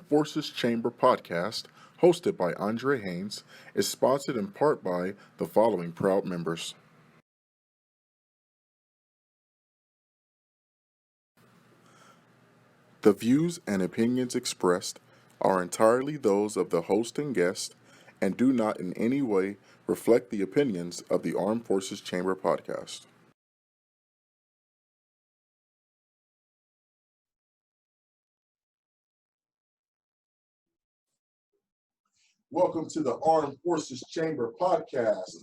Forces Chamber podcast, hosted by Andre Haynes, is sponsored in part by the following proud members. The views and opinions expressed are entirely those of the host and guest and do not in any way reflect the opinions of the Armed Forces Chamber podcast. Welcome to the Armed Forces Chamber podcast.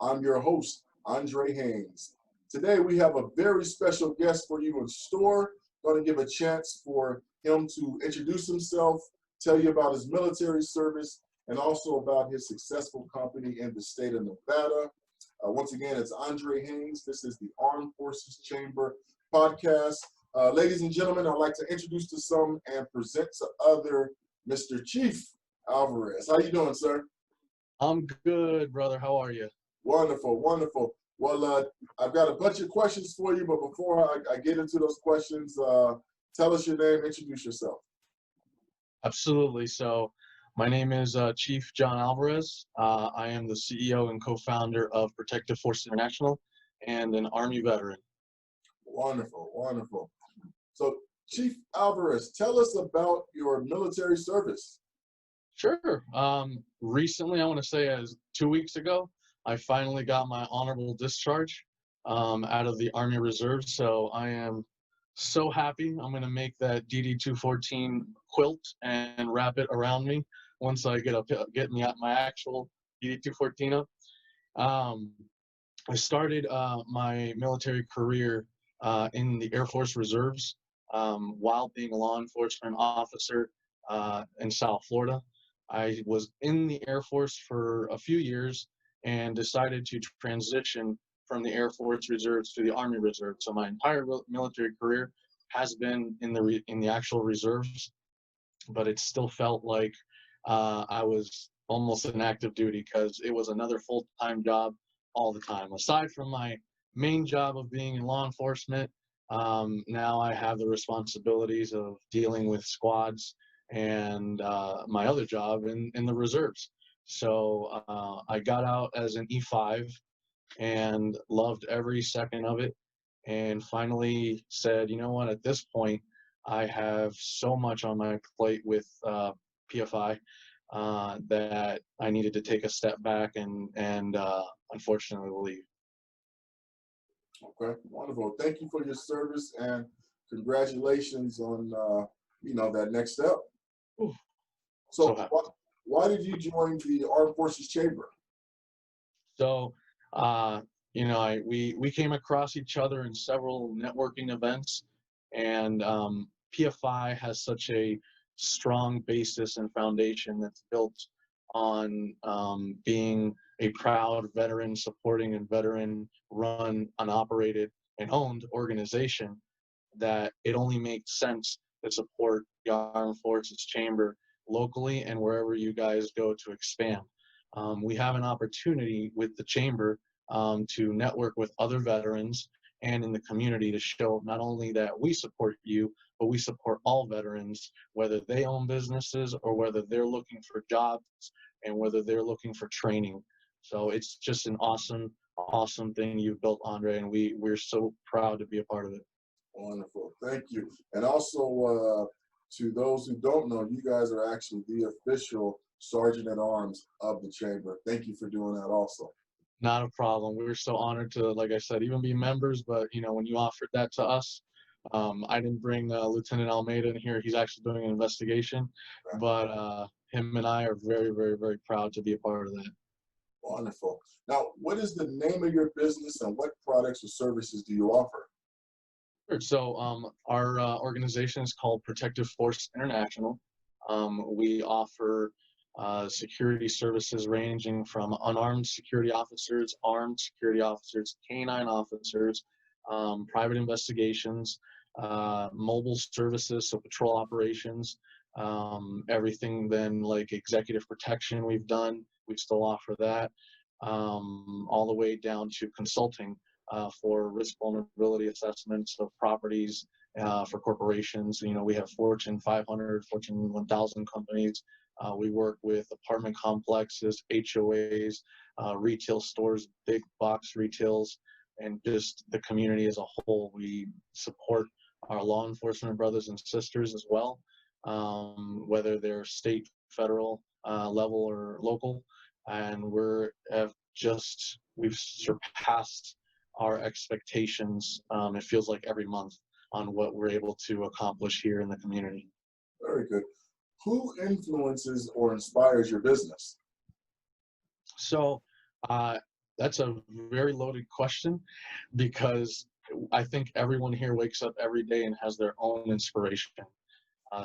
I'm your host, Andre Haynes. Today we have a very special guest for you in store. Going to give a chance for him to introduce himself, tell you about his military service, and also about his successful company in the state of Nevada. Once again, it's Andre Haynes. This is the Armed Forces Chamber podcast. Ladies and gentlemen, I'd like to introduce to some and present to other Mr. Chief Alvarez. How you doing, sir? I'm good, brother. How are you? Wonderful, wonderful. Well, I've got a bunch of questions for you, but before I get into those questions, tell us your name, introduce yourself. Absolutely. So my name is Chief John Alvarez. I am the CEO and co-founder of Protective Force International and an Army veteran. Wonderful, wonderful. So, Chief Alvarez, tell us about your military service. Sure. Recently, I want to say as 2 weeks ago, I finally got my honorable discharge out of the Army Reserve. So I am so happy. I'm going to make that DD-214 quilt and wrap it around me once I get my actual DD-214 up. I started my military career in the Air Force Reserves while being a law enforcement officer in South Florida. I was in the Air Force for a few years and decided to transition from the Air Force Reserves to the Army Reserve. So my entire military career has been in the actual reserves, but it still felt like I was almost in active duty because it was another full-time job all the time. Aside from my main job of being in law enforcement, now I have the responsibilities of dealing with squads and my other job in the reserves. So I got out as an E5 and loved every second of it, and finally said, you know what, at this point, I have so much on my plate with PFI that I needed to take a step back and unfortunately leave. Okay, wonderful. Thank you for your service and congratulations on that next step. Ooh, so why did you join the Armed Forces Chamber? So we came across each other in several networking events, and PFI has such a strong basis and foundation that's built on being a proud veteran supporting and veteran run, unoperated, and owned organization, that it only makes sense to support the Armed Forces Chamber locally and wherever you guys go to expand. We have an opportunity with the Chamber to network with other veterans and in the community to show not only that we support you, but we support all veterans, whether they own businesses or whether they're looking for jobs and whether they're looking for training. So it's just an awesome, awesome thing you've built, Andre, and we're so proud to be a part of it. Wonderful. Thank you. And also, to those who don't know, you guys are actually the official Sergeant at Arms of the Chamber. Thank you for doing that also. Not a problem. We were so honored to, like I said, even be members, but when you offered that to us, I didn't bring Lieutenant Almeida in here. He's actually doing an investigation, but him and I are very, very, very proud to be a part of that. Wonderful. Now, what is the name of your business and what products or services do you offer? So our organization is called Protective Force International. We offer security services ranging from unarmed security officers, armed security officers, canine officers, private investigations, mobile services, so patrol operations, everything then like executive protection we still offer that, all the way down to consulting for risk vulnerability assessments of properties for corporations. You know, we have Fortune 500, Fortune 1000 companies. We work with apartment complexes, HOAs, retail stores, big box retails, and just the community as a whole. We support our law enforcement brothers and sisters as well, whether they're state, federal level, or local. And we've surpassed our expectations. It feels like every month on what we're able to accomplish here in the community. Very good. Who influences or inspires your business? So that's a very loaded question, because I think everyone here wakes up every day and has their own inspiration.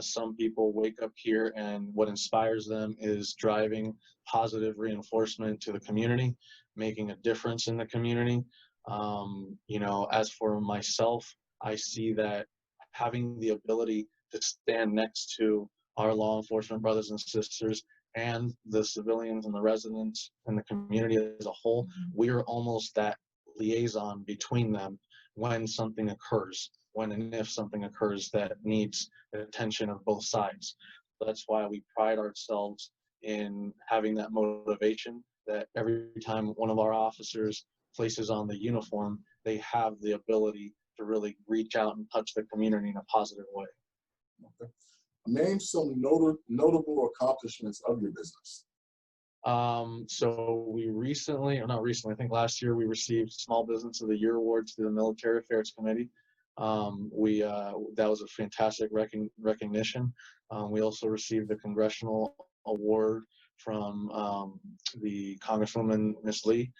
Some people wake up here and what inspires them is driving positive reinforcement to the community, making a difference in the community. You know, as for myself, I see that having the ability to stand next to our law enforcement brothers and sisters and the civilians and the residents and the community as a whole, we are almost that liaison between them when something occurs, when and if something occurs that needs the attention of both sides. That's why we pride ourselves in having that motivation, that every time one of our officers places on the uniform, they have the ability to really reach out and touch the community in a positive way. Okay. Name some notable accomplishments of your business. So we recently, or not recently, I think last year, we received Small Business of the Year awards through the Military Affairs Committee. That was a fantastic recognition. We also received the Congressional Award from the Congresswoman, Miss Lee.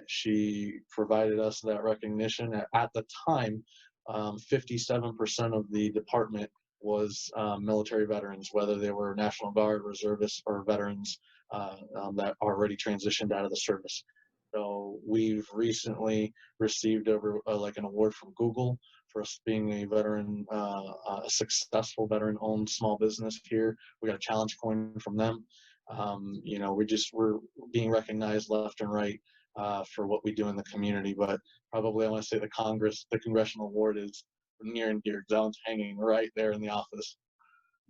She provided us that recognition. At the time, 57% of the department was military veterans, whether they were National Guard, reservists, or veterans that already transitioned out of the service. So we've recently received like an award from Google for us being a veteran, a successful veteran-owned small business here. We got a challenge coin from them. You know, we're being recognized left and right for what we do in the community. But probably I want to say the Congressional Award is near and dear, because that one's hanging right there in the office.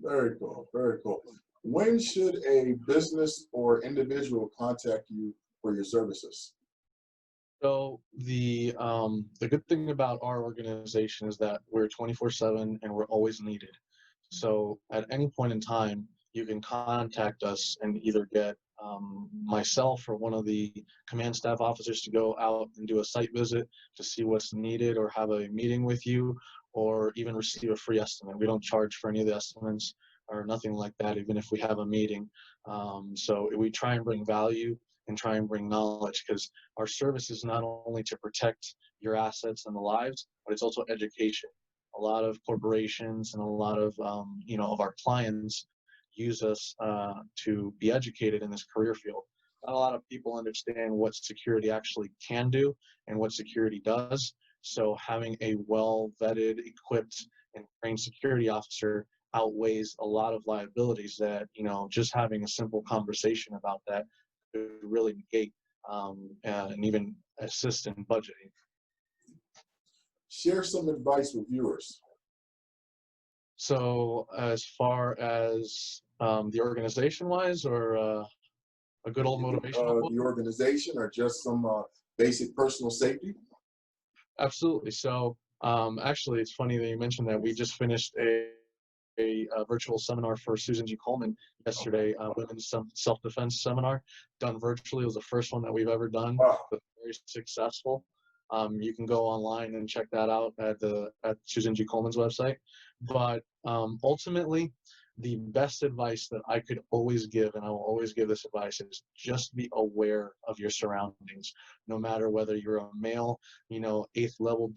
Very cool. Very cool. When should a business or individual contact you for your services? So the good thing about our organization is that we're 24/7 and we're always needed. So at any point in time, you can contact us and either get myself or one of the command staff officers to go out and do a site visit to see what's needed, or have a meeting with you, or even receive a free estimate. We don't charge for any of the estimates or nothing like that, even if we have a meeting. So we try and bring value and try and bring knowledge, because our service is not only to protect your assets and the lives, but it's also education. A lot of corporations and a lot of of our clients use us to be educated in this career field. Not a lot of people understand what security actually can do and what security does. So having a well-vetted, equipped, and trained security officer outweighs a lot of liabilities that, just having a simple conversation about that could really negate and even assist in budgeting. Share some advice with viewers. So as far as the organization-wise, or a good old motivational book? The organization, or just some basic personal safety? Absolutely. So actually, it's funny that you mentioned that. We just finished a virtual seminar for Susan G. Coleman yesterday, women's self-defense seminar, done virtually. It was the first one that we've ever done. Wow. But very successful. You can go online and check that out at Susan G. Coleman's website. But ultimately, the best advice that I could always give, and I will always give this advice, is just be aware of your surroundings. No matter whether you're a male, 8th level,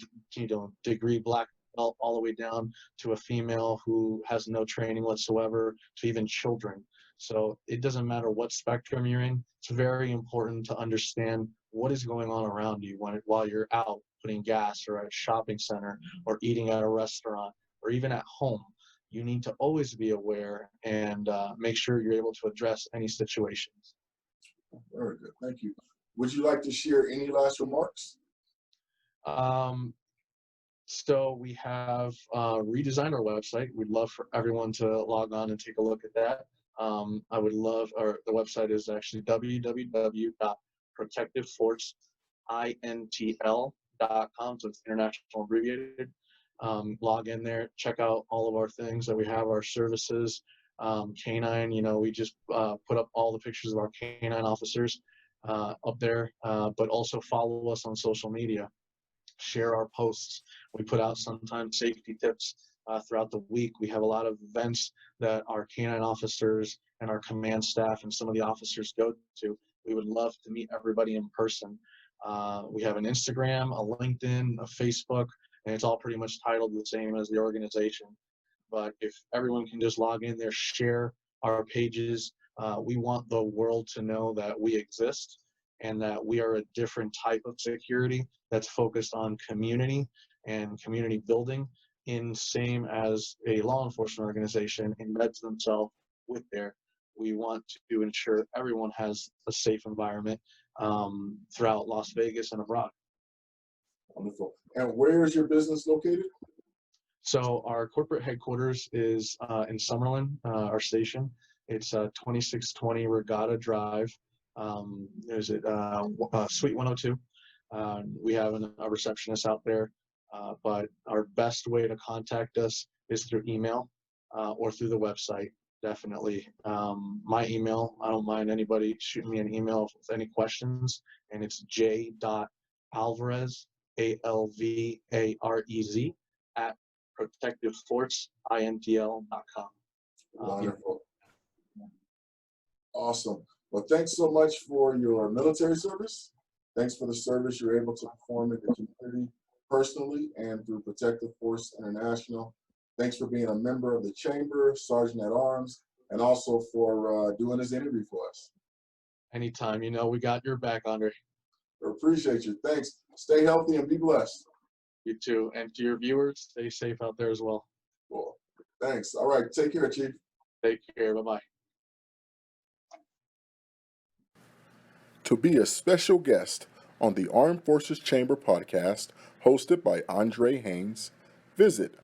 degree black belt, all the way down to a female who has no training whatsoever, to even children. So it doesn't matter what spectrum you're in. It's very important to understand what is going on around you while you're out putting gas, or at a shopping center, or eating at a restaurant, or even at home. You need to always be aware and make sure you're able to address any situations. Very good. Thank you. Would you like to share any last remarks? So we have redesigned our website. We'd love for everyone to log on and take a look at that. I would love, or the website is actually www.protectiveforceintl.com. So it's international abbreviated. Log in there, check out all of our things that we have, our services. Canine, we just put up all the pictures of our canine officers up there, but also follow us on social media. Share our posts. We put out sometimes safety tips throughout the week. We have a lot of events that our canine officers and our command staff and some of the officers go to. We would love to meet everybody in person. We have an Instagram, a LinkedIn, a Facebook, and it's all pretty much titled the same as the organization. But if everyone can just log in there, share our pages, we want the world to know that we exist and that we are a different type of security that's focused on community and community building, in same as a law enforcement organization embeds themselves with there. We want to ensure everyone has a safe environment throughout Las Vegas and abroad. Wonderful. And where is your business located? So our corporate headquarters is in Summerlin, our station. It's 2620 Regatta Drive. There's Suite 102. We have a receptionist out there, but our best way to contact us is through email or through the website, definitely. My email, I don't mind anybody shooting me an email with any questions, and it's j.alvarez, ALVAREZ, at protectiveforceintl.com. Wonderful. Awesome. Well, thanks so much for your military service. Thanks for the service you're able to perform in the community personally and through Protective Force International. Thanks for being a member of the Chamber, Sergeant at Arms, and also for doing this interview for us. Anytime. We got your back, Andre. I appreciate you. Thanks. Stay healthy and be blessed. You too. And to your viewers, stay safe out there as well. Cool. Thanks. All right. Take care, Chief. Take care. Bye-bye. To be a special guest on the Armed Forces Chamber podcast hosted by Andre Haynes, visit